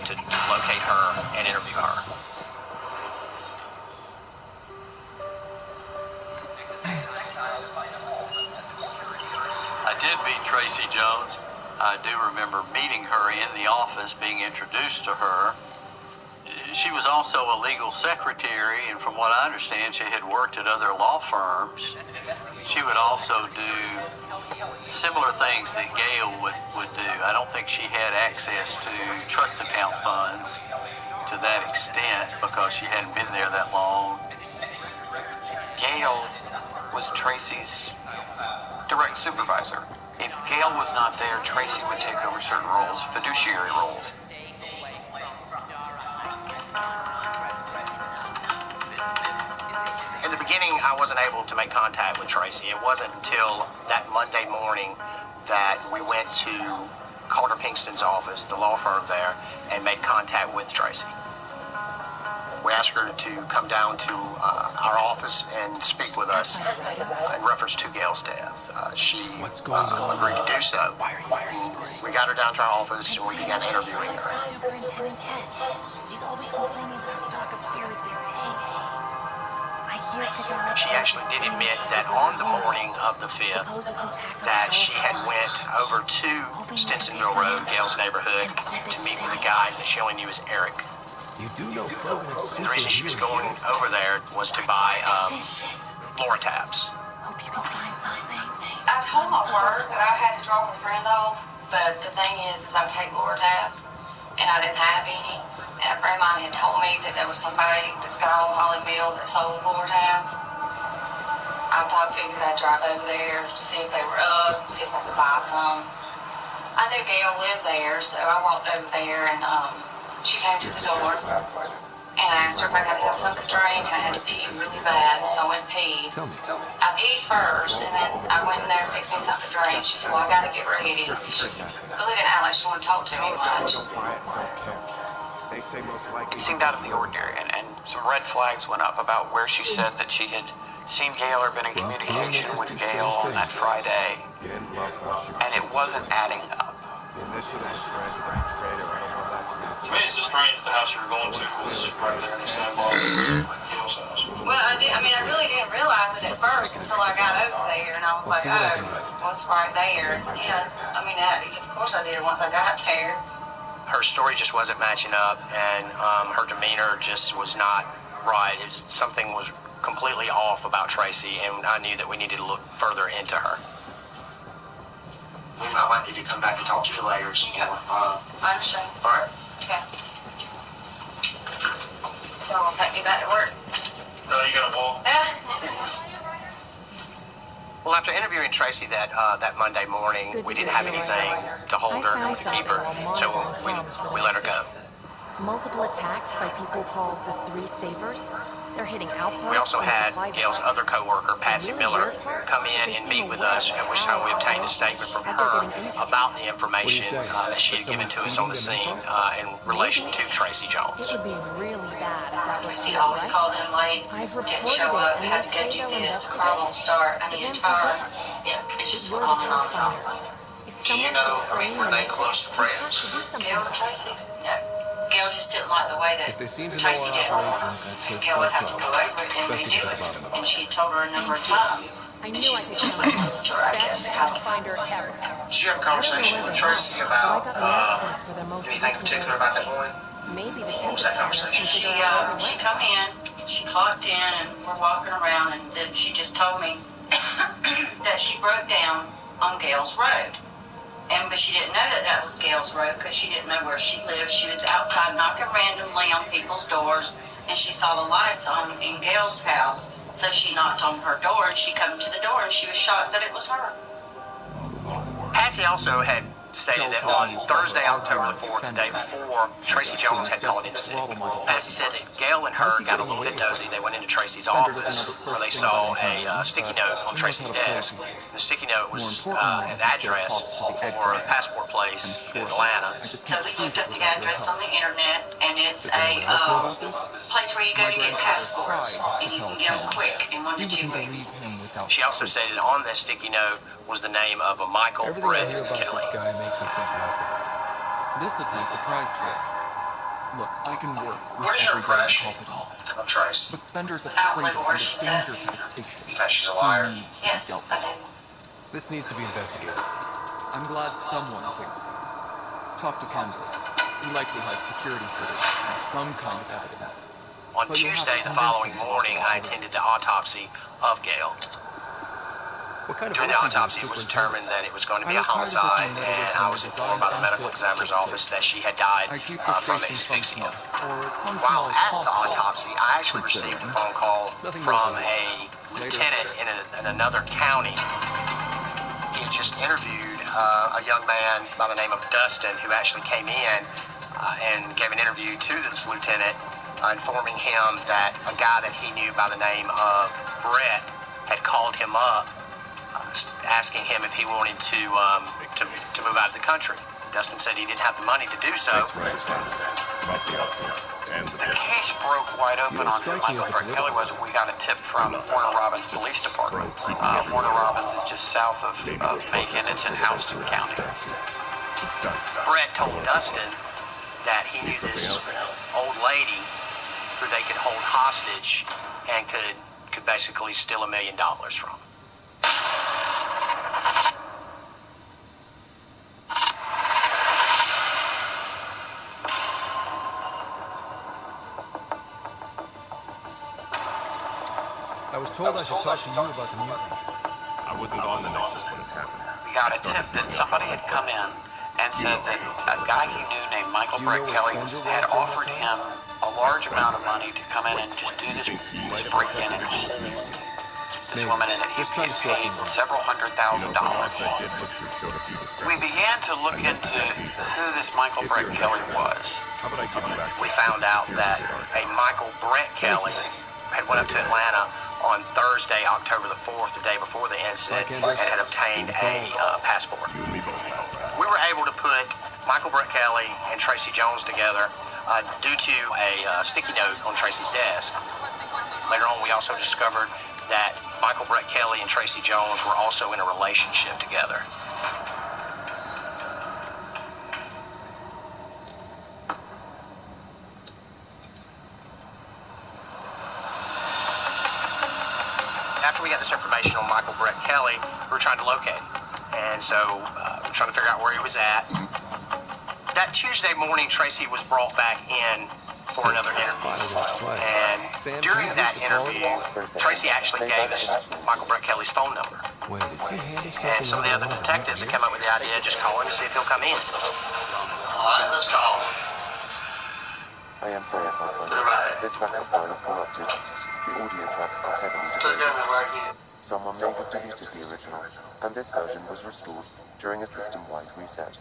to locate her and interview her. I did meet Tracy Jones. I do remember meeting her in the office, being introduced to her. She was also a legal secretary, and from what I understand, she had worked at other law firms. She would also do similar things that Gail would do. I don't think she had access to trust account funds to that extent because she hadn't been there that long. Gail was Tracy's direct supervisor. If Gail was not there, Tracy would take over certain roles, fiduciary roles. In the beginning, I wasn't able to make contact with Tracy. It wasn't until that Monday morning that we went to Calder Pinkston's office, the law firm there, and made contact with Tracy. We asked her to come down to our office and speak with us in reference to Gail's death. She agreed to do so. We got her down to our office and we began interviewing her. She's always complaining that our stock of spirits is tanking. She actually did admit that on the morning of the 5th that she had went over to Stinsonville Road, Gail's neighborhood, to meet with a guy that she only knew as Eric. You do know The reason she was going over there was to buy Laura tabs. Hope you can find something. I told my work that I had to drop a friend off, but the thing is I take Laura tabs, and I didn't have any. And a friend of mine had told me that there was somebody, this guy on Holly Mill, that sold Laura tabs. I figured I'd drive over there, see if they were up, see if I could buy some. I knew Gail lived there, so I walked over there, and she came to the door, and I asked her if I could have something to drink, and I had to pee really bad, so I went and peed. Tell me. I peed first, and then I went in there and fixed me something to drink. She said, well, I gotta get ready. She really didn't act like she wanted to talk to me much. It seemed out of the ordinary, and some red flags went up about where she said that she had seen Gail or been in communication with Gail on that Friday, and it wasn't adding up. To me, it's just strange that the house you were going to was right there in the same block as Gail's house. Well, I really didn't realize it at first until I got over there, and I was like, oh, well, it's right there. Yeah, of course I did once I got there. Her story just wasn't matching up, and her demeanor just was not right. Something was completely off about Tracy, and I knew that we needed to look further into her. I might need to come back and talk to you later some more. I understand. All right. Okay. Y'all gonna take me back to work? No, you gotta walk. Well, after interviewing Tracy that Monday morning, we didn't have anything to hold her nor to keep her, so we let her go. Multiple attacks by people called the Three Sabers. They're hitting outposts. We also and had supply Gail's depots. other co-worker, Patsy Miller, come in and meet with us, at which time we obtained a statement from her about the information that she had given to us on the scene in relation to Tracy It Jones. would be really bad if that was He true, always right? called in late, I've didn't reported show it, up, and had to they go say do they'll this, the investigate. car won't start, I need Again, to try. forget. Yeah, it's just You're on the and on and on. pathfinder. If Do you someone's know, betraying were they them, close you have friends? to do something Gail and about it. Tracy? No. Gail just didn't like the way that If they seem to know Tracy our did. operations, that could Gail would spell have to trouble. go over it and Best to redo get to the it. bottom of it. And she told her a number of times. I And knew she I could just count on listened to her, I guess. best pathfinder ever. Did you have a conversation with Tracy about anything in particular about that morning? Maybe the What was that conversation? She come in, she clocked in, and we're walking around, and then she just told me that she broke down on Gail's Road. But she didn't know that was Gail's Road because she didn't know where she lived. She was outside knocking randomly on people's doors, and she saw the lights on in Gail's house. So she knocked on her door, and she come to the door, and she was shocked that it was her. Patsy also had stated that on Thursday, October the 4th, the day before, Tracy Jones had called in sick. Patsy said that Gail and her got a little bit nosy. They went into Tracy's office where they saw a sticky note on Tracy's desk. The sticky note was an address for a passport place in Atlanta. So we looked up the address on the internet, and it's a place where you go to get passports, and you can get them quick in 1 to 2 weeks. She also stated on that sticky note was the name of a Michael Everything I Brett hear about Kelly. this guy makes me think less of him. This is my surprise face. Look, I can work with What is your everyday impression incompetence. of Tracy? But Spender's a I don't traitor remember where and a she danger sits. to the station. You think she's a He liar? needs to be Yes, dealt I with. do. This needs to be investigated. I'm glad someone thinks so. Talk to Kendall's. He likely has security footage and some kind of evidence. On But you'll have to Tuesday, the convince following him to morning, I authorize attended this. the autopsy of Gail. What kind of During the work do you do as autopsy, it was superintendent? determined that it was going to I be a was hired to take homicide, the metal and work I from was the informed by the design medical and examiner's fit office that she had died I keep the from station asphyxia. functional, or as functional While as at the possible. autopsy, I actually received a phone call Nothing from more for a you. Later. lieutenant in another county. He had just interviewed a young man by the name of Dustin, who actually came in and gave an interview to this lieutenant, informing him that a guy that he knew by the name of Brett had called him up, asking him if he wanted to move out of the country. Dustin said he didn't have the money to do so. Thanks for understanding about the outpost and the The case broke wide open on who strike me Michael as the Brett Kelly was when we got a tip from Warner Robins Police Department. Warner Robins is just south of Macon. It's in Houston County. It's done. Brett told Dustin that he knew this old lady who they could hold hostage and could basically steal $1 million from. I was told I should talk to you about the mutiny. I wasn't on the Nexus when it happened. We got a tip that somebody had come in and said that a guy he knew named Michael Do you know Brett where Kelly Spender was had during that offered time? him a large amount of money to come in and just do this break-in and hold this Maybe. woman, and that Just he'd trying get to sort paid things out. several $100,000. The logs I did look through showed a few We discrepancies. began to look into who this Michael If Brett you're Kelly interested, was. How about I give you access We to found the out security that radar? a Michael Brett Kelly had went up to Atlanta on Thursday, October the 4th, the day before the incident, and had obtained a passport. You and me both, pal. We were able to put Michael Brett Kelly and Tracy Jones together due to a sticky note on Tracy's desk. Later on, we also discovered that Michael Brett Kelly and Tracy Jones were also in a relationship together. After we got this information on Michael Brett Kelly, we were trying to locate him. And so we're trying to figure out where he was at. That Tuesday morning, Tracy was brought back in for another interview. And during that interview, Tracy actually gave us Michael Brett Kelly's phone number. Wait, is he handing And some of the other detectives had come up with the idea, just call him and see if he'll come in. All right, let's call him. I am sorry, Pathfinder. This backup file is corrupted. The audio tracks are heavily degraded. Someone may have deleted the original, and this version was restored during a system-wide reset.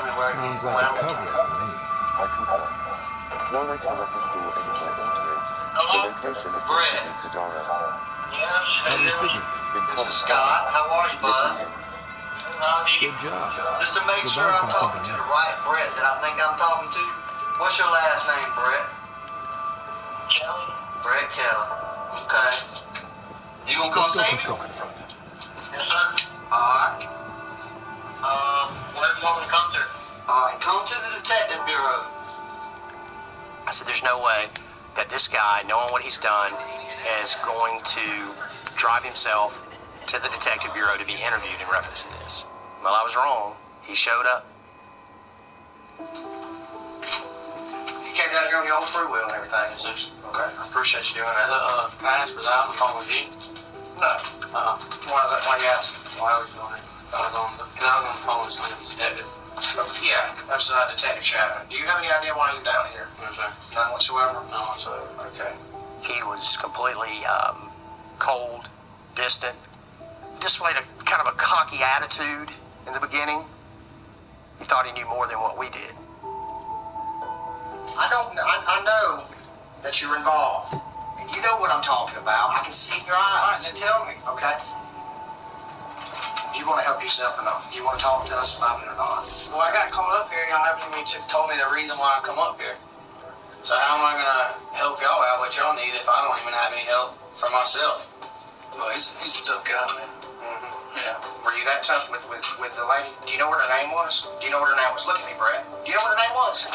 Sounds like a cover-up to me. I concur. While I cannot restore any more audio, the location appears to be Kadara. How do you figure? In This common is Scott. parlance, How are you, bud? lip-reading. Good job. Just to make We're sure bound I'm from talking something to the now. right Brett that I think I'm talking to. What's your last name, Brett? Kelly. Brett Kelly. Okay. You gonna come Let's go see me? confront him. Yes, sir. Alright. Where do you want me to come to? Alright, come to the detective bureau. I said, there's no way that this guy, knowing what he's done, is going to drive himself to the detective bureau to be interviewed in reference to this. Well, I was wrong. He showed up. You came down here on your own free will and everything, Jesus. Okay, I appreciate you doing that. Can I ask, was I on the phone with you? No. Why is that? Why you asking? Why was you doing it? I was on the phone with somebody who's detective. Yeah, that's Detective Chapman. Do you have any idea why you're down here? No, sir. None whatsoever? None whatsoever. Okay. He was completely cold, distant, displayed a kind of a cocky attitude in the beginning. He thought he knew more than what we did. I know that you're involved, and you know what I'm talking about. I can see it in your eyes. All right, then tell me. Okay? You want to help yourself or not? You want to talk to us about it or not? Well, I got called up here. Y'all haven't even told me the reason why I come up here. So how am I going to help y'all out what y'all need if I don't even have any help for myself? Well, he's a tough guy, man. Mm-hmm. Yeah. Were you that tough with the lady? Do you know what her name was? Do you know what her name was? Look at me, Brett. Do you know what her name was?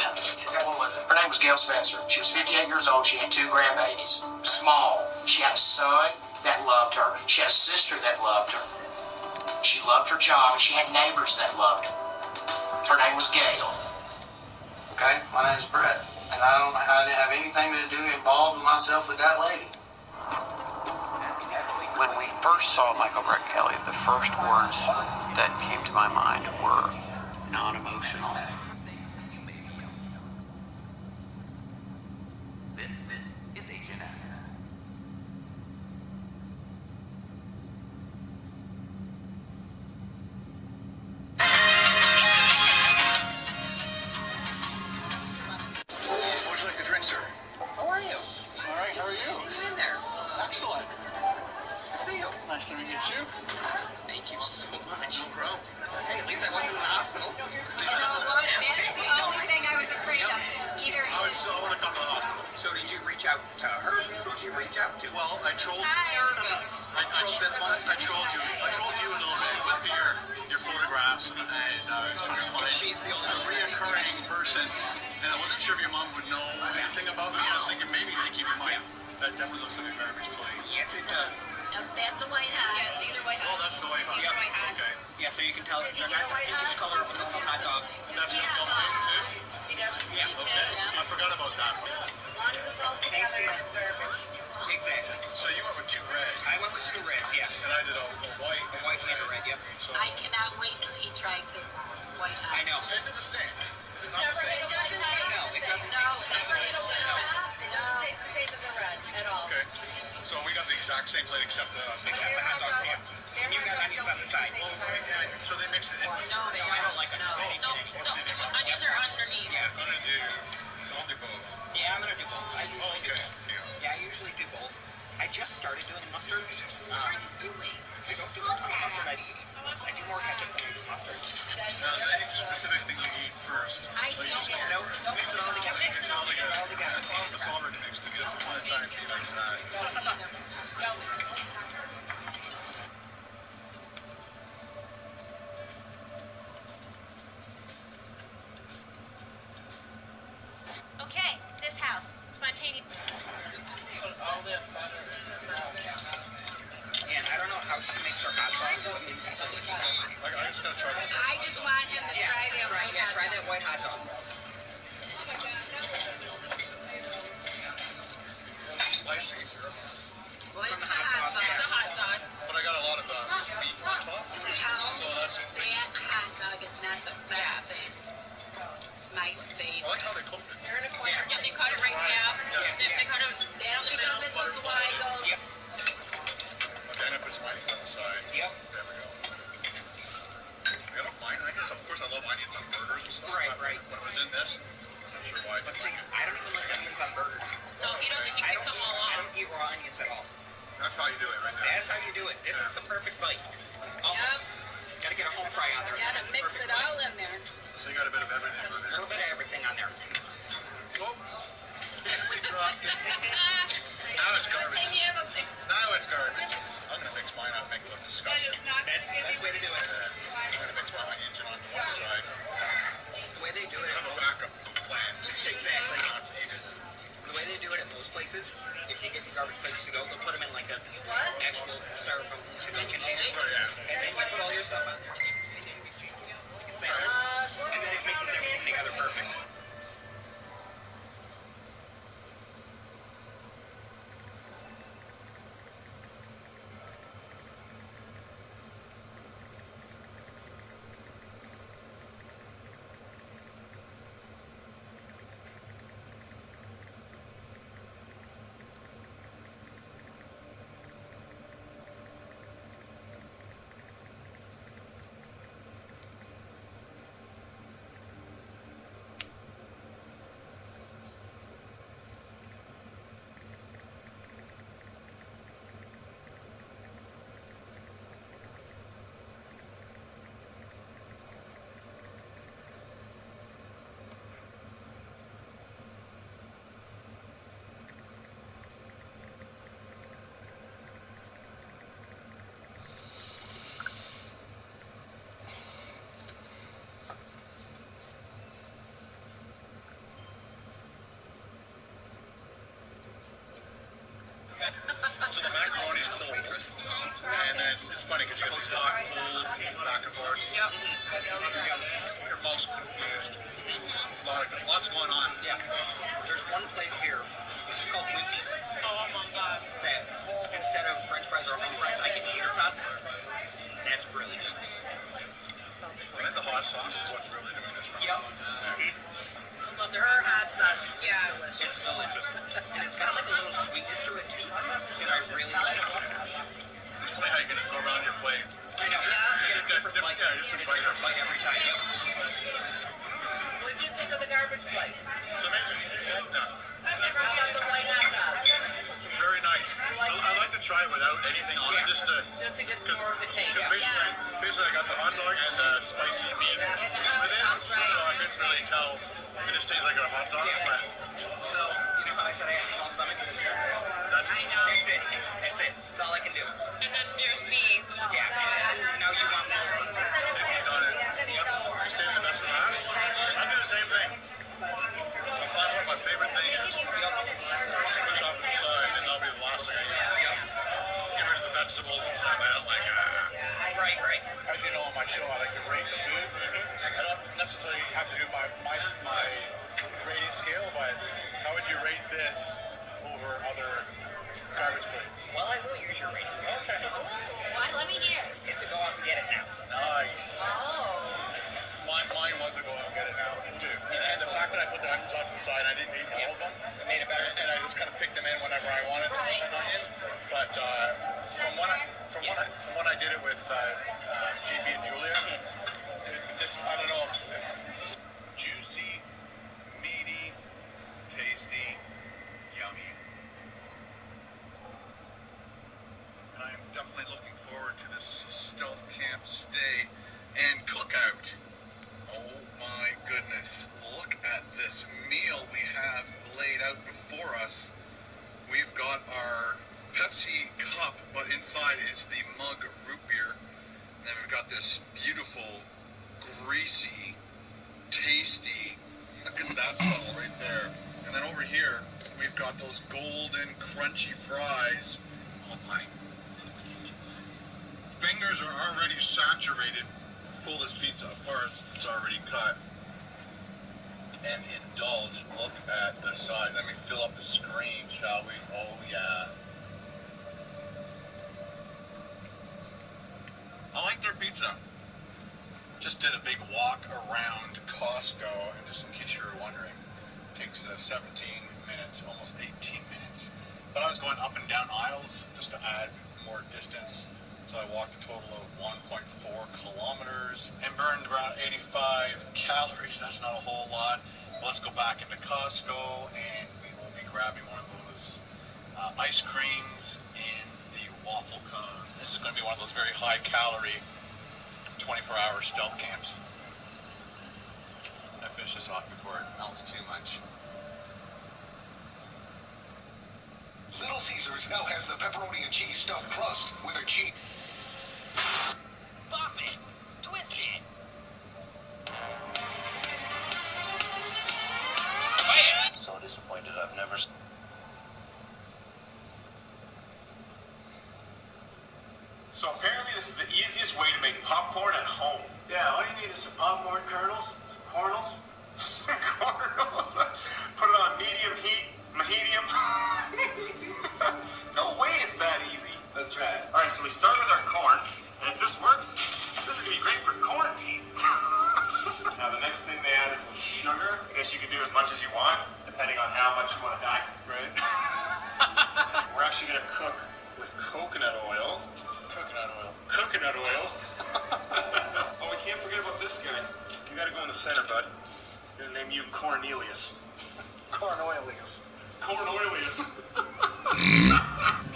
What was it? Her name was Gail Spencer. She was 58 years old. She had 2 grandbabies. Small. She had a son that loved her. She had a sister that loved her. She loved her job. She had neighbors that loved her. Her name was Gail. Okay, my name's Brett, and I didn't have anything to do involved with myself with that lady. When we first saw Michael Brett Kelly, the first words that came to my mind were non-emotional. This is HNS. What would you like to drink, sir? How are you? All right, how are you? Get in there. Excellent. See you. Nice to meet you, too. Thank you so much. No problem. Hey, at least I wasn't in the hospital. You know what? That's the only thing I was afraid of. Either I want to come to the hospital. So did you reach out to her? Who did you reach out to? Well, I trolled nervous. I trolled you a little bit with your photographs and trying to find She's the only a reoccurring person, and I wasn't sure if your mom would know anything about me. I was thinking maybe they keep in mind. That definitely looks like a garbage plate. Yes, it does. That's a white hot. Yeah, these are white hot. Oh, that's the way hot. Yep. White hot. Okay. Yeah, so you can tell they're not the pinkish color of a normal hot dog. And that's going to be on the menu, too? Yeah. Okay. I forgot about that. As long as it's all together, it's garbage. Exactly. So you went with 2 reds. I went with 2 reds, yeah. And I did a white. A white and a red, yep. So, I cannot wait till he tries his white hot. I know. is it the same? Is it not the same? It doesn't taste No, the it same. doesn't No, taste the same. no. It doesn't taste the same as a red at all. Okay. So we got the exact same plate except the... Except the hot dog stand. Their You got hot onions dogs on the don't side. taste the same as ours. So they mix it in. No, they I don't like onions. Oh, I hate onions. what's the difference? Onions are underneath. Yeah. I'll do both. Yeah, I'm gonna do both. I usually Oh, okay. do both. Yeah. Yeah, I usually do both. I just started doing mustard. I don't do a ton of mustard. I do more ketchup than mustard. Now, is there any specific thing you eat first? I Like, hate it. No, mix it all together. Mix it all together. It's already mixed together. I want to try and be like that. Okay, this house. Spontaneous. And I don't know how she makes her hot sauce, but it's delicious. I just gotta try that. I just want him to try the white hot. Try that white hot dog. Spicy. Well, it's the hot sauce. The hot sauce. But I got a lot of meat on top. Tell me that hot dog is not the best thing. It's my I favorite. like how they cooked it. Yeah, they cut it right in half. They cut it down the middle. This is why it goes. Yep. Okay, I'm gonna put some onions on the side. Yep. There we go. I don't mind onions. Of course, I love onions on burgers and stuff. This is the perfect bite. Oh, Yep. gotta get a home fry on there. Gotta mix it all in there. So you got a bit of everything on A there. little bit of everything on there. Oh, we dropped it. Now it's garbage. Now it's garbage. I'm gonna mix mine up, make it look disgusting. That's the best way to do it. I'm gonna mix mine inch it onto one side. The way they do it. Have a backup plan. Exactly. Not to eat it. The way they do it at most places, if you get the garbage plates to go, they'll put them in like a actual styrofoam container. Oh, yeah. And then you put all your stuff on there. And then you exchange it like a salad. And then it mixes everything together perfect. So the macaroni's cold, and then it's funny because you get these hot, cold, back and forth. Yep. Your mouth's confused. Lots going on. Yeah. There's one place here, it's called Winky's. Oh my gosh. That instead of French fries or home fries, I get tater tots. That's really good. I think the hot sauce is what's really doing this for me. Yep. Her hot sauce. Yeah. It's delicious. And it's got like a little sweetness to it too. And I really like it. It's funny how you can just go around your plate. I know. You get a different bite. Yeah, just a different bite every time. Yep. What did you think of the garbage place? It's amazing. Yeah. How about the white hot dog? Very nice. I like to try it without anything on it, just to get more of a taste. Basically, I got the hot dog and the spicy meat with it, so I couldn't really tell. It just tastes like a hot dog, but So, you know how I said I had a small stomach? that's I know. That's it. That's it. That's all I can do. And then there's me. Yeah. Now you want more. He's done it. Yep. She's saving the best for last. I do the same thing. I find what my favorite thing is. Push off to the side, and that'll be the last thing I eat. Yep. Get rid of the vegetables and stuff. I don't like. Right, right. As you know, on my show, I like to rate the food. I don't necessarily have to do my rating scale, but how would you rate this over other garbage plates? Well, I will use your rating scale. Okay. Why? Let me hear. Get to go out and get it now. Nice. Oh. Mine was a go out and get it now, too. And the fact that I put the onions off to the side, I didn't eat all of them. It made it better. And I just kind of picked them in whenever I wanted an onion. But from when I did it with JB and Julia, I don't know if it's juicy, meaty, tasty, yummy. And I'm definitely looking forward to this stealth camp stay and cookout. Oh my goodness, look at this meal we have laid out before us. We've got our Pepsi cup, but inside is the mug root beer. And then we've got this beautiful, greasy, tasty, look at that bottle right there. And then over here, we've got those golden, crunchy fries. Oh my. Fingers are already saturated. Pull this pizza apart, it's already cut. And indulge. Look at the size. Let me fill up the screen, shall we? Oh yeah. I like their pizza. Just did a big walk around Costco, and just in case you were wondering, it takes 17 minutes, almost 18 minutes. But I was going up and down aisles just to add more distance. So I walked a total of 1.4 kilometers and burned around 85 calories. That's not a whole lot. But let's go back into Costco, and we will be grabbing one of those ice creams in the Walmart. Apple cone. This is going to be one of those very high-calorie, 24-hour stealth camps. I finish this off before it melts too much. Little Caesars now has the pepperoni and cheese stuffed crust with a cheese. Bop it. Twist it. I'm so disappointed. I've never. So apparently this is the easiest way to make popcorn at home. Yeah, all you need is some popcorn kernels, some cornels. Cornels. Put it on medium heat, medium. No way it's that easy. That's right. All right, so we start with our corn, and if this works, this is gonna be great for quarantine. Now the next thing they added was sugar. I guess you can do as much as you want, depending on how much you want to die. Right. We're actually gonna cook with coconut oil. Coconut oil. Coconut oil. Oh, we can't forget about this guy. You gotta go in the center, bud. I'm gonna name you Cornelius. Cornelius. Cornelius.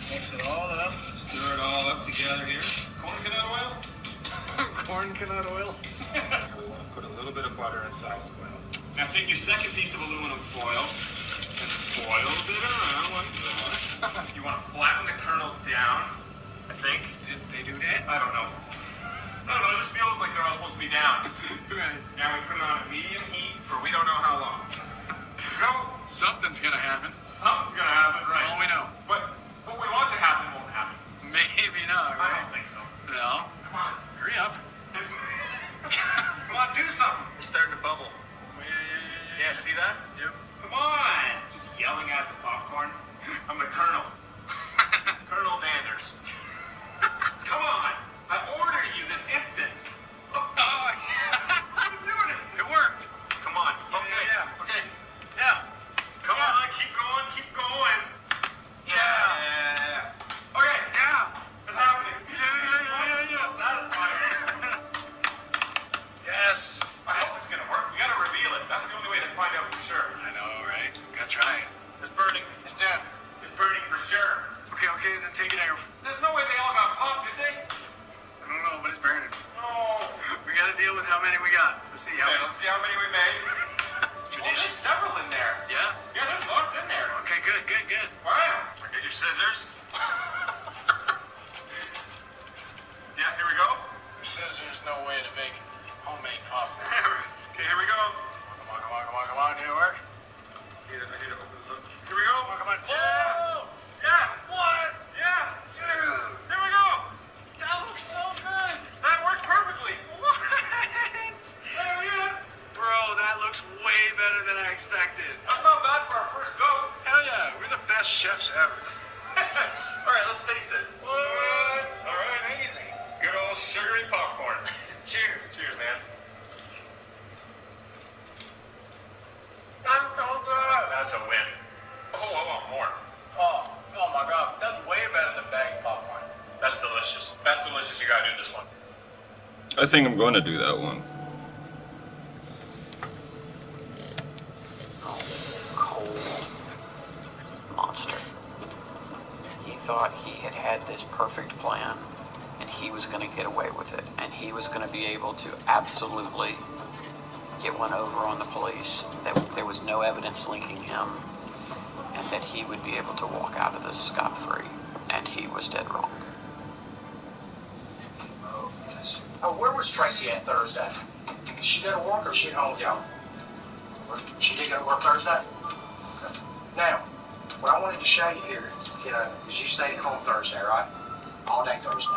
Mix it all up. Stir it all up together here. Coconut oil. Corncoconut oil. Put a little bit of butter inside as well. Now take your second piece of aluminum foil and foil it around like that. You want to flatten the kernels down, I think. Did they do that? I don't know. It just feels like they're all supposed to be down. Right. Now we put it on a medium heat for we don't know how long. Let's go. Something's gonna happen. Something's gonna happen, right? All we know. But what we want to happen won't happen. Maybe not, right? I don't think so. No. Come on. Hurry up. Come on, do something. It's starting to bubble. Yeah, see that? Yep. Come on. Just yelling at the popcorn. I'm the Colonel. Colonel Danders. Come on. I ordered you this instant. Oh, yeah. I'm doing it. It worked. Come on. Okay. Yeah. Okay. Yeah. Come on. Keep going. Keep going. Yeah. Okay. Yeah. It's happening. Yeah. Satisfying. Yes. I hope it's gonna work. We gotta reveal it. That's the only way to find out for sure. I know, right? Gotta try it. It's burning. It's done. It's burning for sure. Okay, then take it out. There's no way they all got popped, did they? I don't know, but it's burning. Oh. We gotta deal with how many we got. Let's see how. Okay, let's see how many we made. Oh, there's several in there. Yeah? Yeah, there's lots in there. Okay, good. Wow. Get your scissors. Yeah, here we go. Scissors, no way to make homemade popcorn. Okay, here we go. Come on. Did it work? I need to open this up. Here we go. Come on. Oh! Yeah. What? Yeah. Dude. Here we go. That looks so good. That worked perfectly. What? Hell yeah. Bro, that looks way better than I expected. That's not bad for our first go. Hell yeah, we're the best chefs ever. All right, let's taste it. What? All right, amazing. Good old sugary popcorn. Cheers. Cheers, man. That's so good. That's a win. Oh, I want more. Oh my god, that's way better than bagged popcorn. That's delicious. That's delicious. You gotta do this one. I think I'm going to do that one. Cold monster. He thought he had this perfect plan and he was going to get away with it and he was going to be able to absolutely get one over on the police, that there was no evidence linking him and that he would be able to walk out of this scot-free, and he was dead wrong. Oh, goodness. Oh, where was Tracy at Thursday? Did she go to work or was she at home with y'all? She did go to work Thursday? Okay. Now, what I wanted to show you here, kiddo, is you stayed at home Thursday, right? All day Thursday.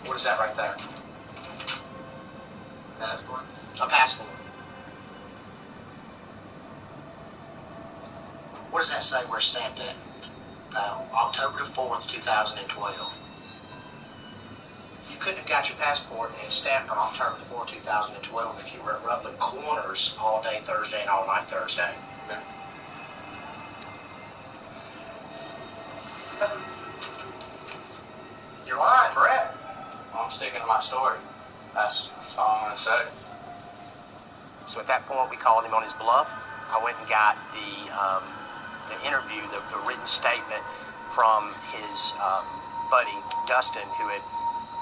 What is that right there? Passport? A passport. What does that say where it's stamped at? October the 4th, 2012. You couldn't have got your passport and stamped on October the 4th, 2012 if you were rubbing corners all day Thursday and all night Thursday. Yeah. You're lying, Brett. I'm sticking to my story. That's all I'm gonna say. So at that point, we called him on his bluff. I went and got the interview, the written statement from his buddy, Dustin, who had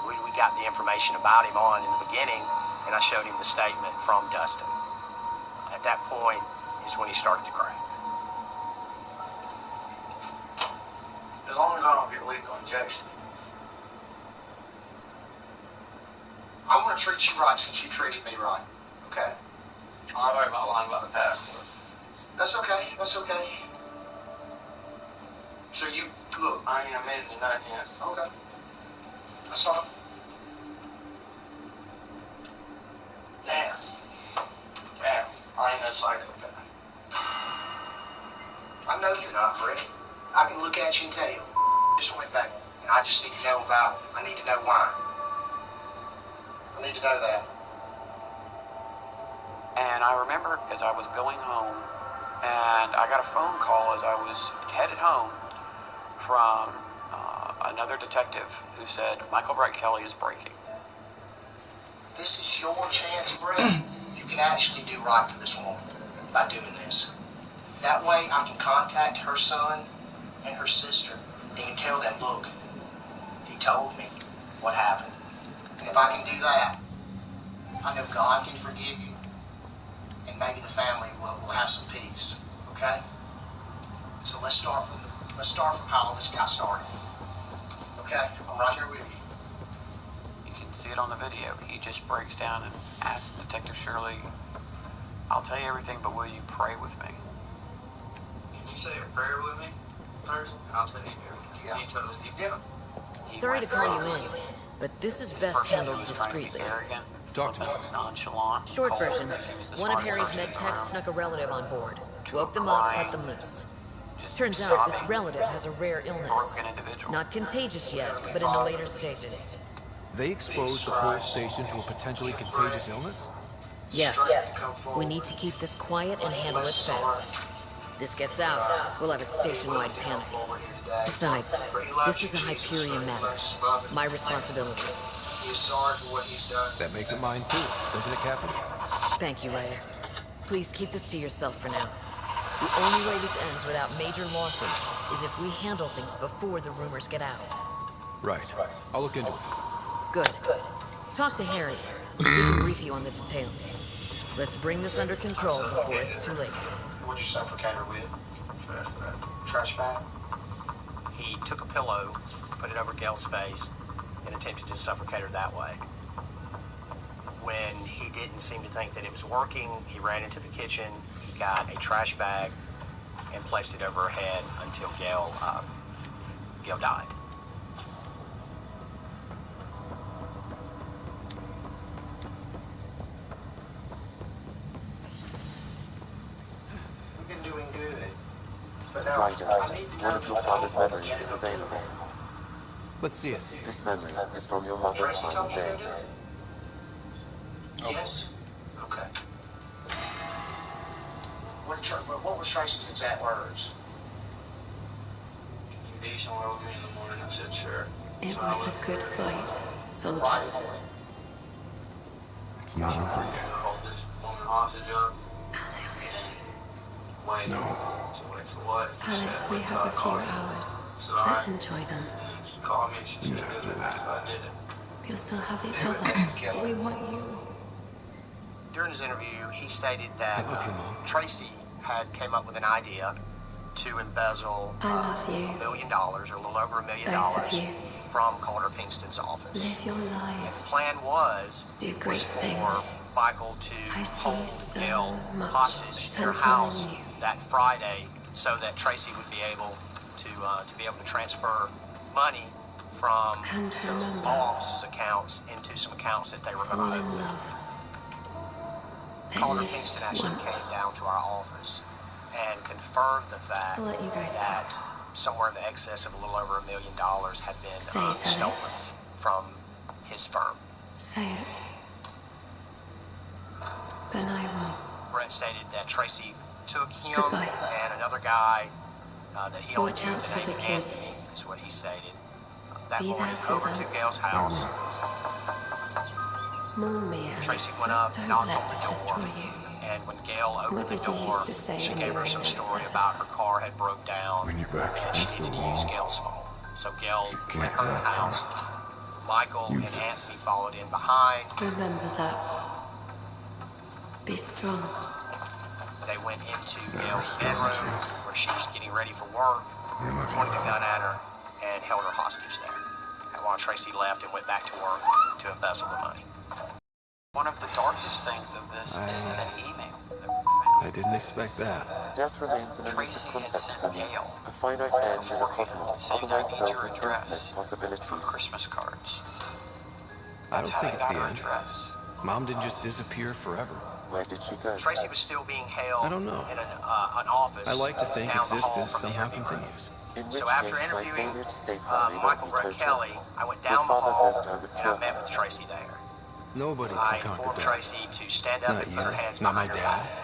we got the information about him on in the beginning, and I showed him the statement from Dustin. At that point is when he started to crack. As long as I don't get lethal injection. I'm gonna treat you right since you treated me right. Okay? Sorry about lying about the passport. That's okay. That's okay. So you look, I ain't admitted to nothing yet. Okay. That's fine. Damn. Damn. I ain't no psychopath. I know you're not, Brett. I can look at you and tell you. Just went back. And I just need to know about, I need to know why. I need to know that. And I remember as I was going home, and I got a phone call as I was headed home from another detective who said, Michael Brett Kelly is breaking. This is your chance, Brett. You can actually do right for this woman by doing this. That way I can contact her son and her sister and tell them, look, he told me what happened. And if I can do that, I know God can forgive you, and maybe the family will have some peace. Okay? So let's start from how all this got started. Okay? I'm right here with you. You can see it on the video. He just breaks down and asks Detective Shirley, I'll tell you everything, but will you pray with me? Can you say a prayer with me first? I'll tell you everything. Yeah. You totally do. Yeah. Sorry to call you in, but this is best handled discreetly. Talk to me. Nonchalant. Short version, one of Harry's med techs snuck a relative on board. Woke them up, cut them loose. Turns out this relative has a rare illness. Not contagious yet, but in the later stages. They exposed the whole station to a potentially contagious illness? Yes. We need to keep this quiet and handle it fast. This gets out, we'll have a station-wide panic. Besides, this is a Hyperion matter. My responsibility. He is sorry for what he's done. That makes it mine too, doesn't it, Captain? Thank you, Ryder. Please keep this to yourself for now. The only way this ends without major losses is if we handle things before the rumors get out. Right. I'll look into it. Good. Talk to Harry. He can brief you on the details. Let's bring this under control before it's too late. What'd you suffocate her with? Trash bag? He took a pillow, put it over Gail's face, and attempted to suffocate her that way. When he didn't seem to think that it was working, he ran into the kitchen, he got a trash bag, and placed it over her head until Gail died. We've been doing good. But now, Ryder, one of your father's memories is available. Let's see it. This memory is from your mother's final day. Yes? Okay. What were Tracy's exact words? You be somewhere with me in the morning. I said, sure. It was a good fight, soldier. Right. It's not over yet. Hold this woman hostage up. Wait. No. So wait for what? Alec, we have a few hours. Let's enjoy them. She called me. She said, After do it. that. I did it. We'll still have each other. We want you. During his interview, he stated that I love you, Mom. Tracy had came up with an idea to embezzle I love you. $1 million, or a little over $1 million, Both of you. from Calder Pinkston's office. Live your And the lives. plan was Do great for things. Michael to I see hold so Gail much hostage in her potential in house you. that Friday, so that Tracy would be able to transfer money from And remember, all offices' accounts into some accounts that they were fall going to in open. love. Calder At least Pinkston actually once. came down to our office and confirmed the fact I'll let you guys that talk. somewhere in the excess of a little over $1 million had been Say it, stolen from his firm. Say it. Then I will. Brett stated that Tracy took him Goodbye. and another guy that he only Watch knew out the for name the kids. Anthony, is what he stated. That Be morning, there for over them. to Gail's house, Mourn me, Alec, Tracy went but up, don't knocked let on this the destroy door, you. and when Gail opened What the did you door, used to say she when gave you her were some in story Minnesota? about her car had broke down When you're back and she home so needed to use long, Gail's phone. So Gail went to her house. Michael and Anthony followed in behind. Remember that. Be strong. They went into Gail's bedroom where she was getting ready for work, pointed a gun at her, and held her hostage there. And while Tracy left and went back to work to embezzle the money. One of the darkest things of this is an email. I didn't expect that. Death remains an elusive concept for me, a finite end in a cosmos otherwise filled with infinite possibilities. Christmas cards. I don't think it's the end. Mom didn't just disappear forever. Where did she go? Tracy was still being held I don't know. in an office. I like to think down the hall existence from the somehow interview room. continues. In which So after case, my interviewing failure to safeguard me Michael won't be Brett total. Kelly, I went Your down the father hall hoped I would and kill I met him. with Tracy there. Nobody I can conquer informed death. Tracy to stand up Not and you, put her hands not my behind her dad. back.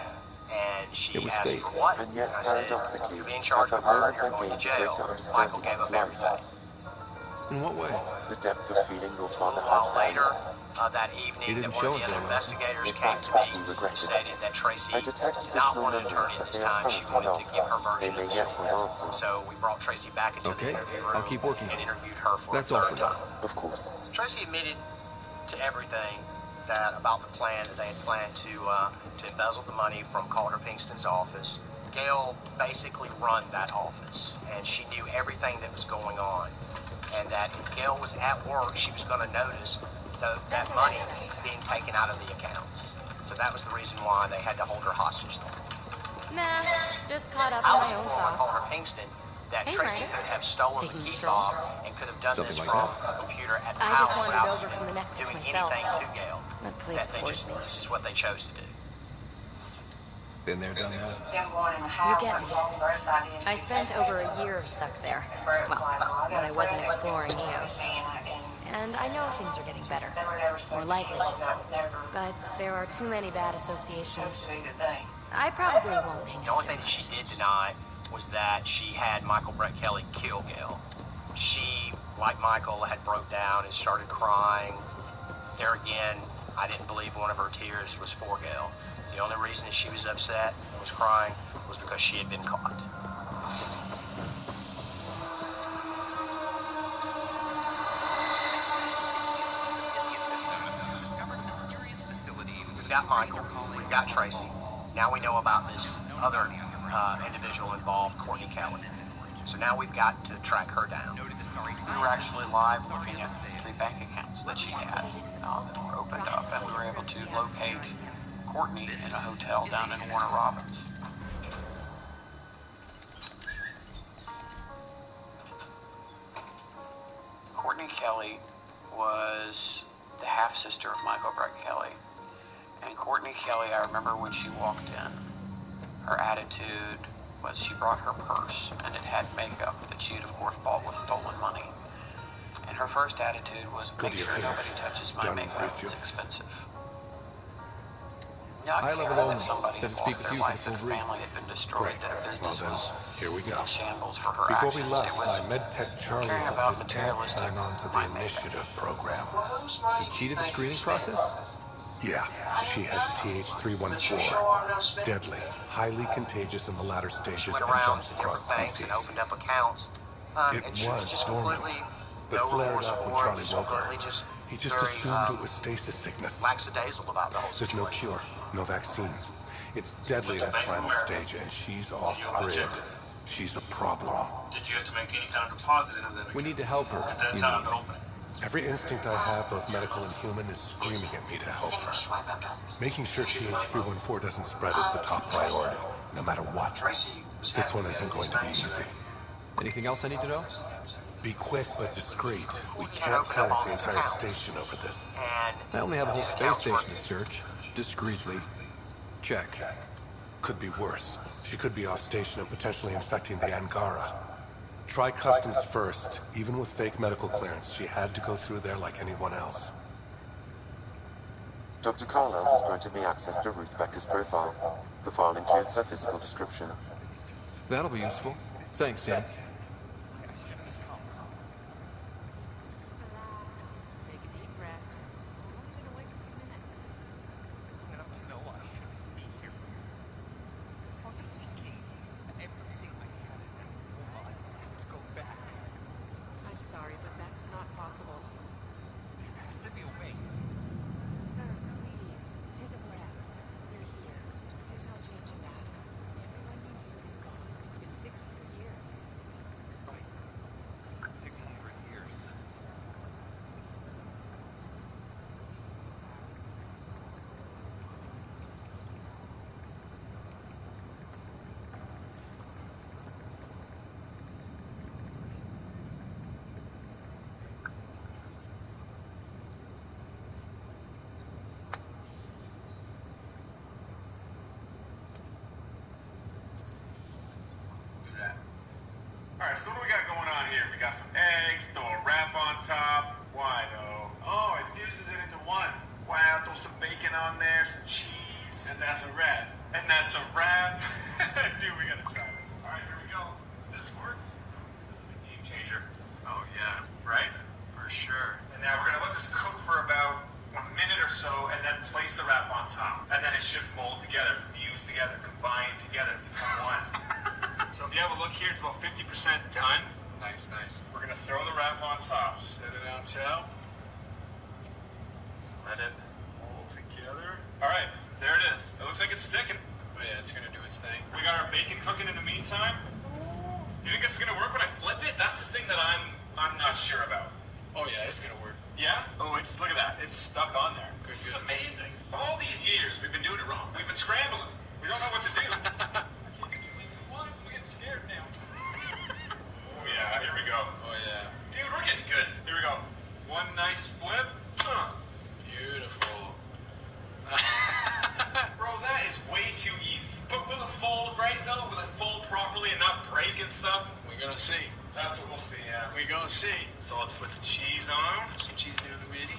And she It was asked fate. for what? And yet, I said, paradoxically, you'll be in at charge of that murder, moment you're I going to gained a jail. greater Michael understanding gave of up life. everything. In what way? The depth of feeling your A father little while had later, for that He evening, didn't that one show of the it other very often. investigators In came fact, to which me he and regretted. stated that Tracy I detect did not additional want an memories attorney that at this they are time. She currently wanted to give her not. They version may of the yet story. hold answers. So we brought Tracy back into the Okay, interview room I'll keep working and on it. interviewed her for That's a all third for now. time. Of course. Tracy admitted to everything about the plan that they had planned to embezzle the money from Calder Pinkston's office. Gail basically run that office, and she knew everything that was going on. And that if Gail was at work, she was going to notice that money being taken out of the accounts. So that was the reason why they had to hold her hostage there. Nah, just caught up I in was my own informed by thoughts. Calder Pinkston that Hey, Tracy Ryder. could have stolen the key fob and could have done Something this like from that? a computer at the I house just wandered without over from the Nexus doing myself. anything to Gail. That place bores me. This is what they chose to do. Been there, done that. You get me. I spent over a year stuck there. Well, when I wasn't exploring Eos. And I know things are getting better. More lively. But there are too many bad associations. I probably won't hang The out only there thing that she much. did deny was that she had Michael Brett Kelly kill Gail. She, like Michael, had broke down and started crying. There again, I didn't believe one of her tears was for Gail. The only reason that she was upset and was crying was because she had been caught. We've got Michael, we've got Tracy. Now we know about this other individual involved, Courtney Kelly. So now we've got to track her down. We were actually live looking at the bank accounts that she had that were opened up, and we were able to locate Courtney in a hotel down in Warner Robins. Courtney Kelly was the half-sister of Michael Brett Kelly. And Courtney Kelly, I remember when she walked in, her attitude was she brought her purse, and it had makeup that she had, of course, bought with stolen money. And her first attitude was, make sure nobody touches my makeup, it's expensive. Not High level caring only. that somebody Said had to speak lost with their you for life, the that full her brief. family had been destroyed, that her business was Here we go. in shambles for her Before actions. we left, It was my MedTech Charlie caring helped about his aunt materialistic sign on to the initiative program. She cheated the screening process? Yeah, she has TH314. Deadly, highly contagious in the latter She stages went and around jumps to across different banks species. and opened up accounts. It And she was was just dormant, completely but no flared remorse up when for it, Charlie just woke her. completely just He just very, assumed it was stasis sickness. lackadaisical about the whole There's situation. no cure, no vaccine. It's deadly at its final stage, and she's off grid. She's a problem. Did you have to make any kind of deposit into that? We need to help her. At that You time mean. to open it. Every instinct I have, both medical and human, is screaming at me to help her. Making sure TH314 doesn't spread is the top priority, no matter what. This one isn't going to be easy. Anything else I need to know? Be quick but discreet. We can't panic the entire station over this. I only have a whole space station to search. Discreetly. Check. Could be worse. She could be off station and potentially infecting the Angara. Try customs first. Even with fake medical clearance, she had to go through there like anyone else. Dr. Carlo has granted me access to Ruth Becker's profile. The file includes her physical description. That'll be useful. Thanks, Sam. Alright, so what do we got going on here? We got some eggs, throw a wrap on top. Why though? Oh, it fuses it into one. Wow, throw some bacon on there, some cheese. And that's a wrap. And that's a wrap. Dude, we gotta try this. Alright, here we go. This works. This is a game changer. Oh yeah. Right? For sure. And now we're gonna let this cook for about a minute or so and then place the wrap on top. And then it should mold together, fuse together, combine together, become one. So if you have a look here, it's about 50% done. Nice, nice. We're gonna throw the wrap on top. Set it on top. Let it mold together. Alright, there it is. It looks like it's sticking. Oh yeah, it's gonna do its thing. We got our bacon cooking in the meantime. Do you think this is gonna work when I flip it? That's the thing that I'm not sure about. Oh yeah, it's gonna work. Yeah? Oh, look at that. It's stuck on there. Good, this is amazing. All these years, we've been doing it wrong. We've been scrambling. We don't know what to do. I can't do things at once. I'm getting scared now. Oh yeah, here we go. Oh yeah. Dude, we're getting good. Here we go. One nice flip. Beautiful. Bro, that is way too easy. But will it fold right though? Will it fold properly and not break and stuff? We're gonna see. That's what we'll see, yeah. We're gonna see. So let's put the cheese on. Some cheese near the meaty.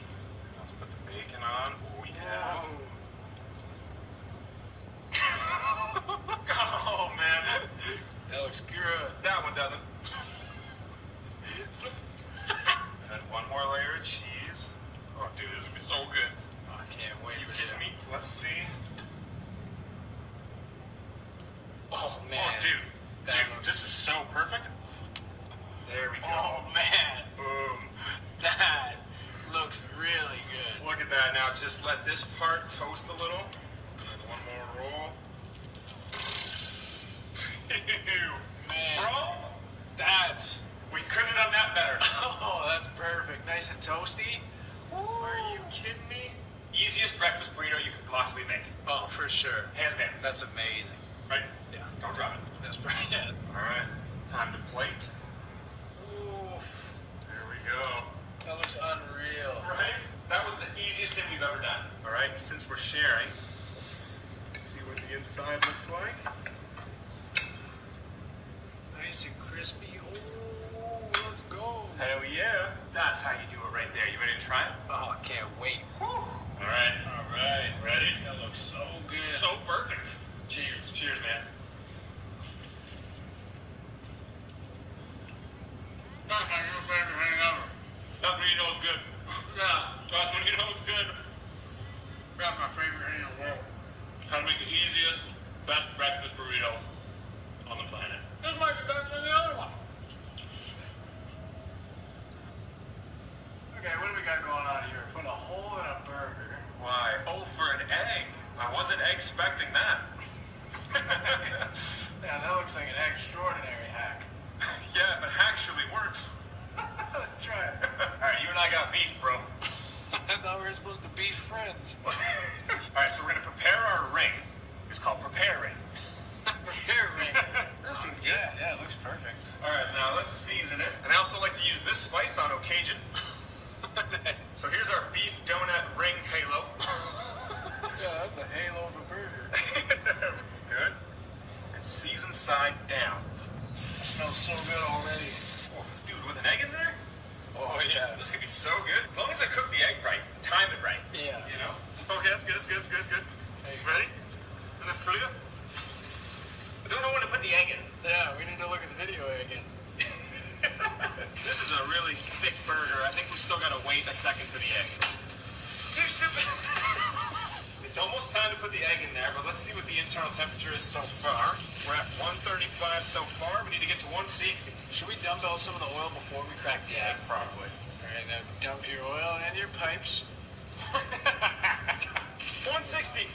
Let's put the bacon on. Oh yeah. Oh man. That looks good. That one doesn't. And one more layer of cheese. Oh dude, this is gonna be so good. Oh, I can't wait. You kidding me? Let's see. Oh man. Oh dude, this is so perfect. There we go. Oh man. Boom. That looks really good. Look at that. Now just let this part toast a little. And one more roll. Man. Bro, we couldn't have done that better. Oh, that's perfect. Nice and toasty. Ooh. Are you kidding me? Easiest breakfast burrito you could possibly make. Oh, for sure. Hands down. That's amazing. Right? Yeah. Don't drop it. That's right. Yeah. All right. Time to plate. Oof. There we go. That looks unreal. Right? That was the easiest thing we've ever done. All right. Since we're sharing, let's see what the inside looks like. Nice and crispy. Oh, let's go. Hell yeah. That's how you do it right there. You ready to try it? Oh, I can't wait. Whew. All right. Ready? That looks so good. So perfect. Cheers. Cheers, man. That's my new favorite thing ever. That's when you know it's good. Yeah, that's when you know it's good. That's my favorite thing in the world. How to make the easiest, best breakfast burrito on the planet. This might be better than the other one. Okay, what do we got going on here? Put a hole in a burger. Why? Oh, for an egg. I wasn't expecting that. Yeah, that looks like an extraordinary hack. Yeah, if it actually works. Let's try it. Alright, you and I got beef, bro. I thought we were supposed to be friends. Alright, so we're gonna prepare our ring. It's called Prepare Ring. Prepare Ring. That seems good. Yeah, it looks perfect. Alright, now let's season it. And I also like to use this spice on occasion. So here's our beef donut ring halo. Yeah, that's a halo of a burger. Good. And season side down. It smells so good already. Oh, dude, with an egg in there? Oh, yeah. This could be so good. As long as I cook the egg right, time it right. Yeah. You know? Okay, that's good. Hey, ready? Enough for you? I don't know when to put the egg in. Yeah, we need to look at the video again. This is a really thick burger. I think we still gotta wait a second for the egg. You're stupid. It's almost time to put the egg in there, but let's see what the internal temperature is so far. We're at 135 so far. We need to get to 160. Should we dump out some of the oil before we crack the egg? Probably. All right, now dump your oil and your pipes. 160.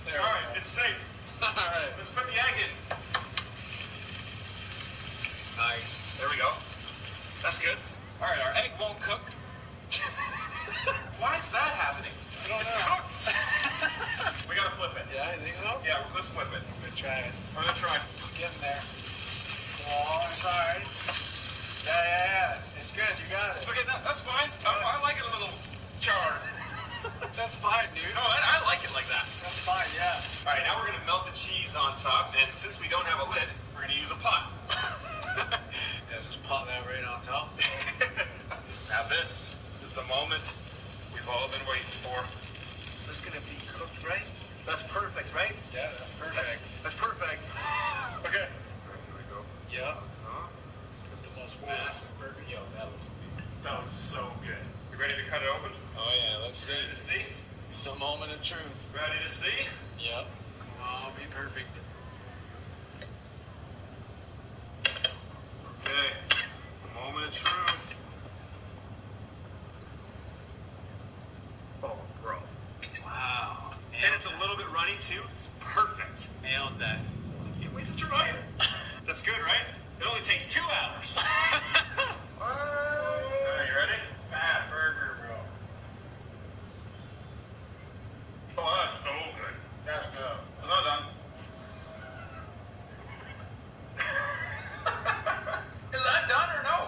There. All right, it's safe. All right. Let's put the egg in. Nice. There we go. That's good. All right, our egg won't cook. Why is that happening? I don't know. It's cooked. We gotta flip it. Yeah, you think so? Yeah, let's flip it. Good try it. We're gonna try. Getting there. Oh, I'm sorry. Yeah. It's good. You got it. Okay, that's fine. I like it a little charred. That's fine, dude. No, I like it like that. That's fine, yeah. All right, now we're gonna melt the cheese on top, and since we don't have a lid, we're gonna use a pot. Yeah, just on top. Now this is the moment we've all been waiting for. Is this gonna be cooked right? That's perfect, right? Yeah, that's perfect. That's perfect. Okay. Ready to go? Yeah. Put the most massive burger. Yo, that looks big. That looks so good. You ready to cut it open? Oh yeah, let's see. Ready to see? It's a moment of truth. Ready to see? Yep. I'll be perfect. Okay. Moment of truth. Oh, bro. Wow. And it's a little bit runny too. It's perfect. Nailed that. Can't wait to try it. That's good, right? It only takes 2 hours. Alright, you ready? Fat burger, bro. Oh, that's so good. That's good. Is that done? Is that done or no?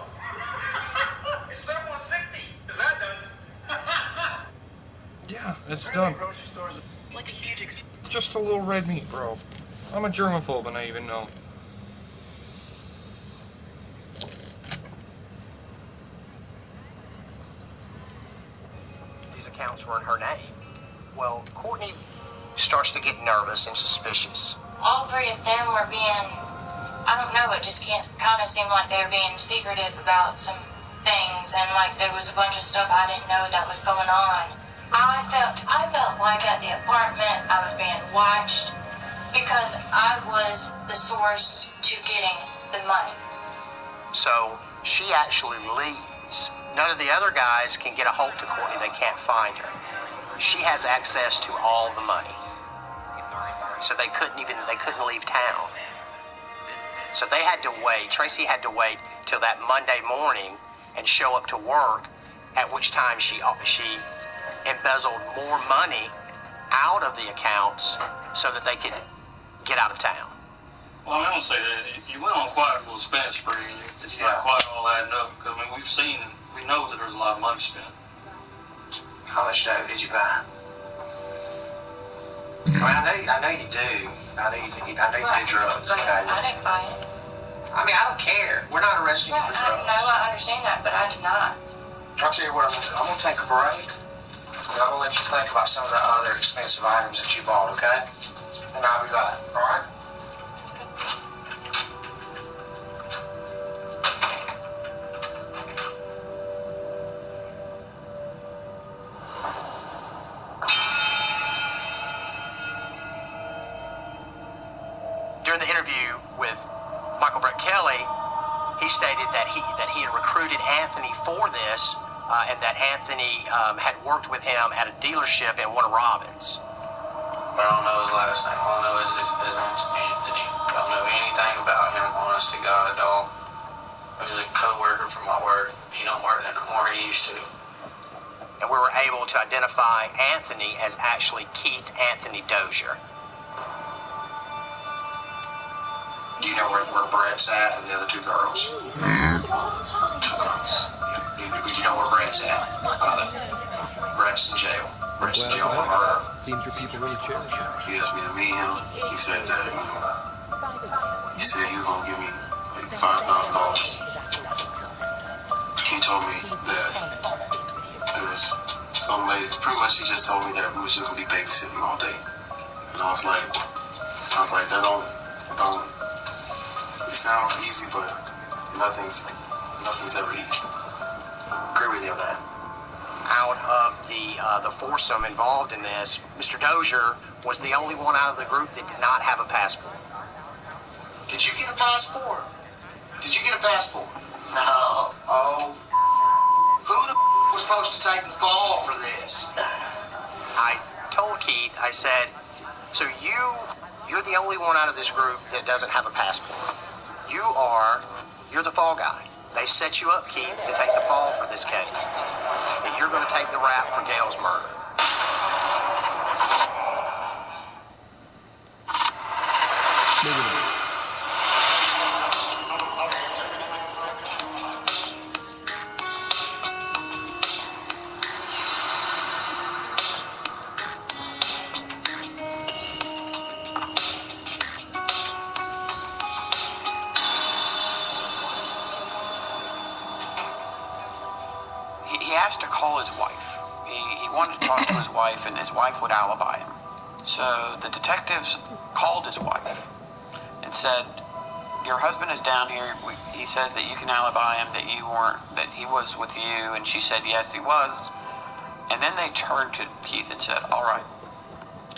It's 7:60. Is that done? Yeah, it's done. Grocery stores like a huge just a little red meat, bro. I'm a germaphobe and I even know. These accounts were in her name. Well, Courtney starts to get nervous and suspicious. All three of them were being, I don't know, it just kind of seemed like they were being secretive about some things, and like there was a bunch of stuff I didn't know that was going on. I felt like at the apartment I was being watched because I was the source to getting the money. So she actually leaves. None of the other guys can get a hold to Courtney. They can't find her. She has access to all the money. So they couldn't leave town. So they had to wait. Tracy had to wait till that Monday morning and show up to work, at which time she embezzled more money out of the accounts so that they could get out of town. Well, I'm going to say that if you went on quite a little spend spree, it's not quite all adding up. Because, I mean, we know that there's a lot of money spent. How much dough did you buy? I mean, I know you do. I know you do drugs. But I didn't buy it. I mean, I don't care. We're not arresting you for drugs. No, I understand that, but I did not. I'll tell you what, I'm going to take a break. And I'm going to let you think about some of the other expensive items that you bought, okay? And I'll be back, all right? During the interview with Michael Brett Kelly, he stated that he had recruited Anthony for this, and that Anthony had worked with him at a dealership in Warner Robins. But I don't know his last name. All I know is his name's Anthony. I don't know anything about him, honest to God, at all. He was a co-worker from my work. He don't work there no more. He used to. And we were able to identify Anthony as actually Keith Anthony Dozier. Do you know where Brett's at and the other 2 girls? 2 girls. Do you know where Brett's at? Brett's in jail. Brett's in jail for murder. Seems your people really cherish him. He asked me to meet him. He said that he was gonna give me like $5,000. He told me that there was some lady. Pretty much, he just told me that we was just gonna be babysitting all day. And I was like, that don't. It sounds easy, but nothing's ever easy. Agree with you on that. Out of the foursome involved in this, Mr. Dozier was the only one out of the group that did not have a passport. Did you get a passport? Did you get a passport? No. Oh. Who the was supposed to take the fall for this? I told Keith, I said, so you're the only one out of this group that doesn't have a passport. You're the fall guy. They set you up, Keith, to take the fall for this case. And you're going to take the rap for Gail's murder. Maybe not. he asked to call his wife. He wanted to talk to his wife, and his wife would alibi him. So the detectives called his wife and said, your husband is down here. He says that you can alibi him, that he was with you. And she said, yes, he was. And then they turned to Keith and said, all right,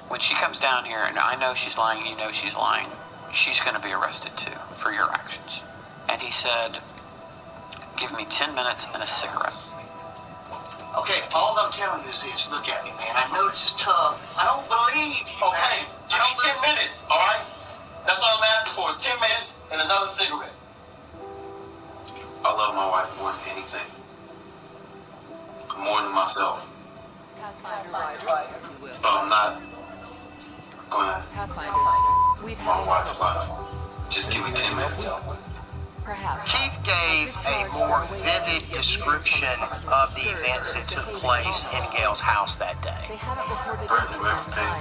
when she comes down here and I know she's lying, you know she's lying, she's going to be arrested too for your actions. And he said, give me 10 minutes and a cigarette. Okay, all I'm telling you is this. Look at me, man. I know this is tough. I don't believe you, okay, man. Give me 10 minutes, all right? That's all I'm asking for is 10 minutes and another cigarette. I love my wife more than anything. More than myself. But I'm not gonna my wife's life. Just give me 10 minutes. Keith gave a more vivid description of the events that took place in Gail's house that day. Burn through everything.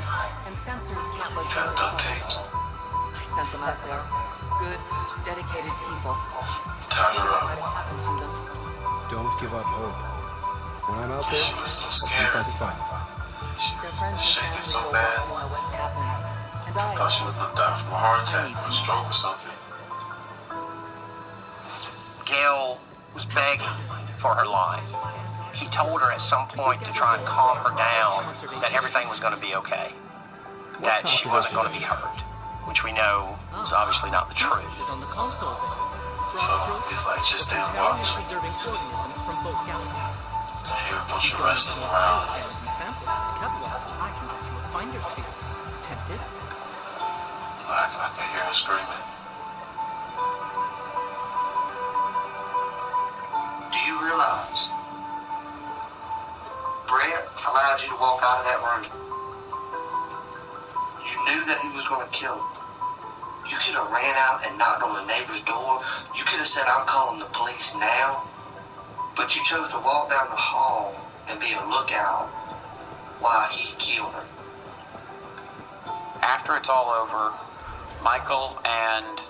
Got duct tape. I sent them out there. Good, dedicated people. Tied her up. Don't give up hope. When I'm out there, she was so I'll see if scared. I can find them. She shaking so bad. I thought she was gonna die from a heart attack or a stroke or something. Gail was begging for her life. He told her at some point to try and calm her down that everything was going to be okay, that she wasn't going to be hurt, which we know was obviously not the truth. So it's like just down watch. I hear a bunch of wrestling around. I can hear her screaming. Do you realize Brett allowed you to walk out of that room? You knew that he was going to kill him. You could have ran out and knocked on the neighbor's door. You could have said, I'm calling the police now. But you chose to walk down the hall and be a lookout while he killed her. After it's all over, Michael and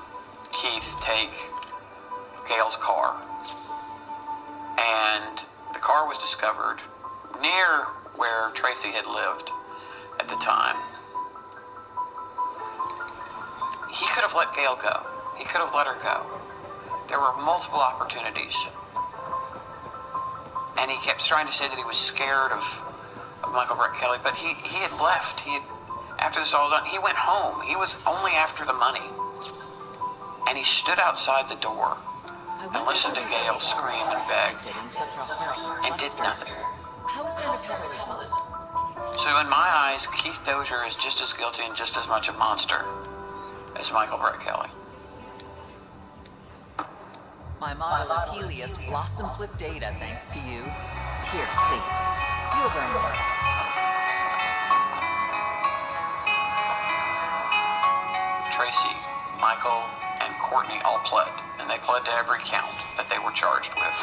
Keith take Gail's car. And the car was discovered near where Tracy had lived at the time. He could have let Gail go. He could have let her go. There were multiple opportunities. And he kept trying to say that he was scared of Michael Brett Kelly, but he had left. After this all done, he went home. He was only after the money. And he stood outside the door and listened to Gail scream and beg and did nothing. How is their metabolism? So in my eyes, Keith Dozier is just as guilty and just as much a monster as Michael Brett Kelly. My model of Helios blossoms with data thanks to you. Here, please. You have earned this. Tracy, Michael, and Courtney all pled, and they pled to every count that they were charged with.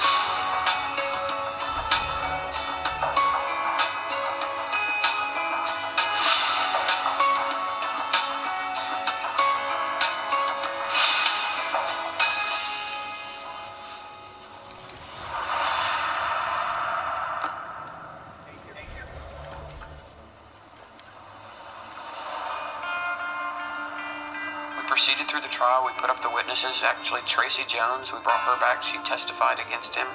Proceeded through the trial. We put up the witnesses. Actually, Tracy Jones, we brought her back. She testified against him.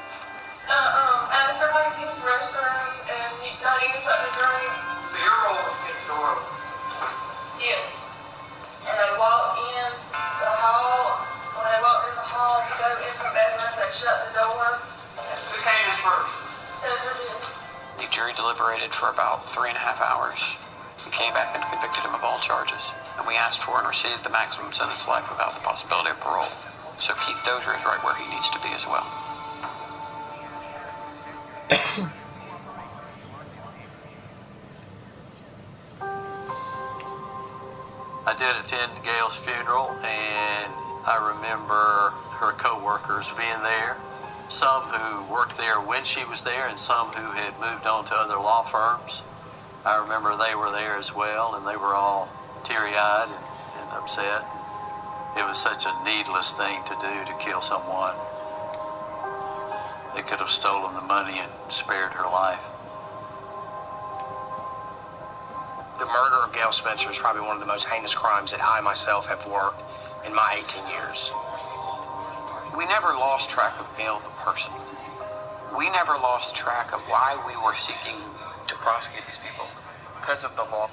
And somebody came to the restroom and not eating something to drink. So your role was to get the door open? Yes. And they walked in the hall. When they walked in the hall to go into the bedroom, they shut the door. Who came in first? The jury deliberated for about 3.5 hours. We came back and convicted him of all charges. And we asked for and received the maximum sentence life without the possibility of parole. So Keith Dozier is right where he needs to be as well. I did attend Gail's funeral, and I remember her co-workers being there. Some who worked there when she was there and some who had moved on to other law firms. I remember they were there as well, and they were all teary-eyed and upset. It was such a needless thing to do, to kill someone. They could have stolen the money and spared her life. The murder of Gail Spencer is probably one of the most heinous crimes that I myself have worked in my 18 years. We never lost track of Gail the person. We never lost track of why we were seeking to prosecute these people. Because of the law.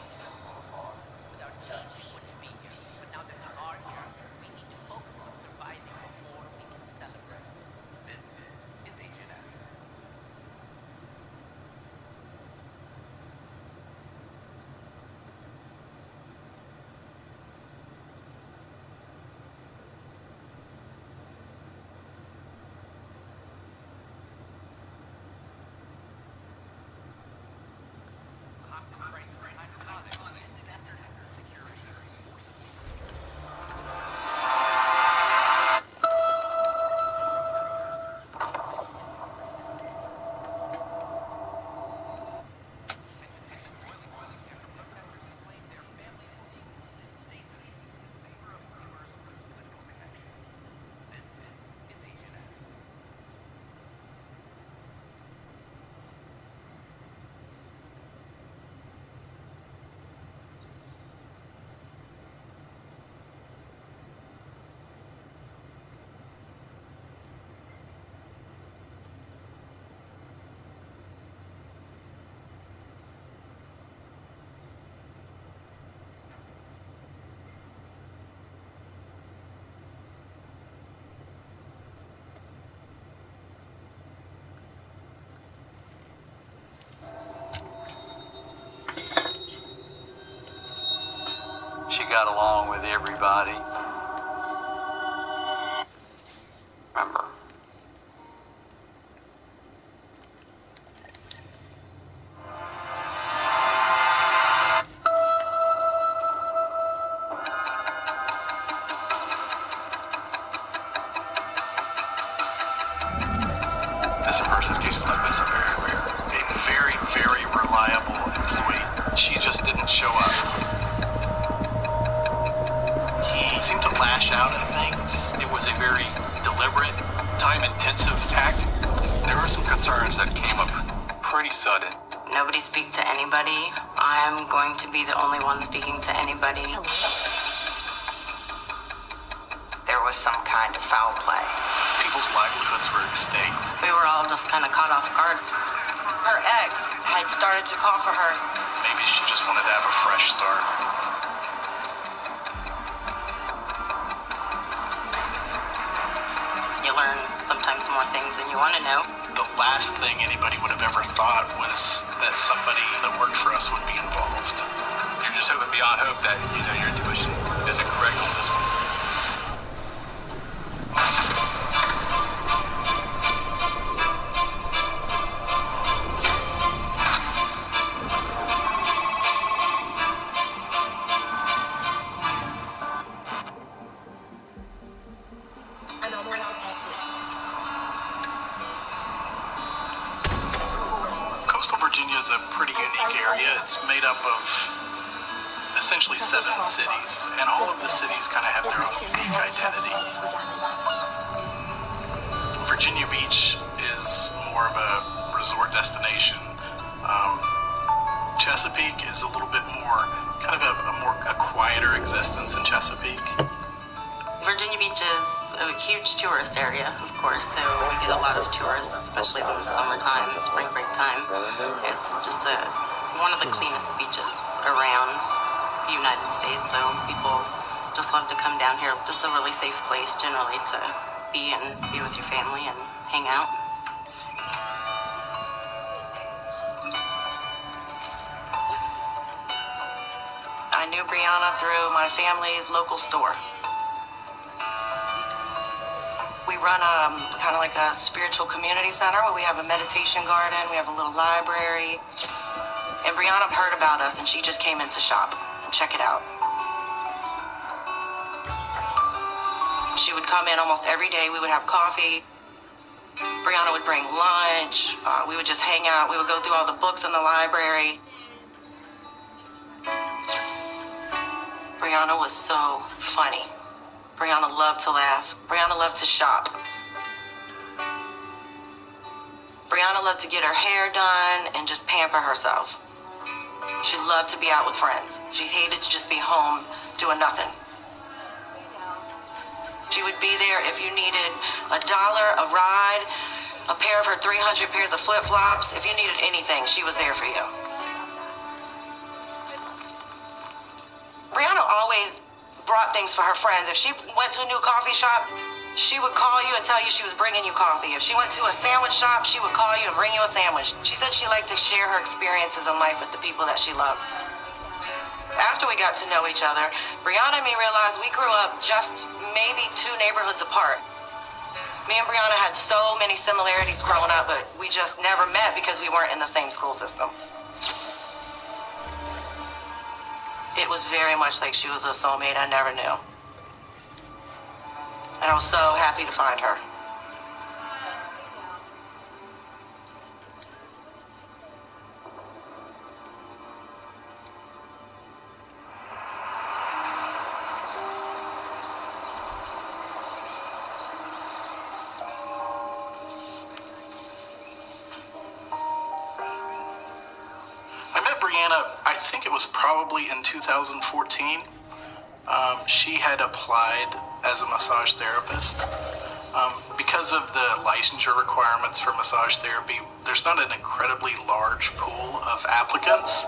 She got along with everybody. Remember. Missing persons cases like this are very rare. A very, very reliable employee. She just didn't show up. He seemed to lash out at things. It was a very deliberate, time-intensive act. There were some concerns that came up pretty sudden. Nobody speak to anybody. I'm going to be the only one speaking to anybody. There was some kind of foul play. People's livelihoods were at stake. We were all just kind of caught off guard. Her ex had started to call for her. Maybe she just wanted to have a fresh start. You learn sometimes more things than you want to know. The last thing anybody would have ever thought was that somebody that worked for us would be involved. You're just hoping beyond hope that, your intuition isn't correct on this one. Virginia is a pretty unique area. It's made up of essentially 7 cities, and all of the cities kind of have their own unique identity. Virginia Beach is more of a resort destination. Chesapeake is a little bit more, kind of a quieter existence in Chesapeake. Virginia Beach is a huge tourist area, of course, so we get a lot of tourists, especially in the summertime, spring break time. It's just one of the cleanest beaches around the United States, so people just love to come down here. Just a really safe place generally to be with your family and hang out. I knew Brianna through my family's local store. We run kind of like a spiritual community center where we have a meditation garden, we have a little library. And Brianna heard about us and she just came in to shop and check it out. She would come in almost every day. We would have coffee. Brianna would bring lunch. We would just hang out. We would go through all the books in the library. Brianna was so funny. Brianna loved to laugh. Brianna loved to shop. Brianna loved to get her hair done and just pamper herself. She loved to be out with friends. She hated to just be home doing nothing. She would be there if you needed $1 a ride, a pair of her 300 pairs of flip-flops. If you needed anything, she was there for you. Brianna always brought things for her friends. If she went to a new coffee shop, she would call you and tell you she was bringing you coffee. If she went to a sandwich shop, she would call you and bring you a sandwich. She said she liked to share her experiences in life with the people that she loved. After we got to know each other, Brianna and me realized we grew up just maybe 2 neighborhoods apart. Me and Brianna had so many similarities growing up, but we just never met because we weren't in the same school system. It was very much like she was a soulmate I never knew. And I was so happy to find her. I met Brianna, I think it was probably in 2014. She had applied as a massage therapist. Because of the licensure requirements for massage therapy, there's not an incredibly large pool of applicants.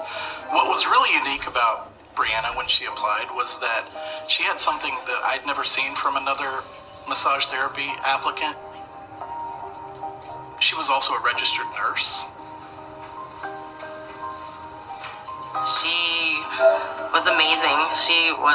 What was really unique about Brianna when she applied was that she had something that I'd never seen from another massage therapy applicant. She was also a registered nurse. She was amazing. She was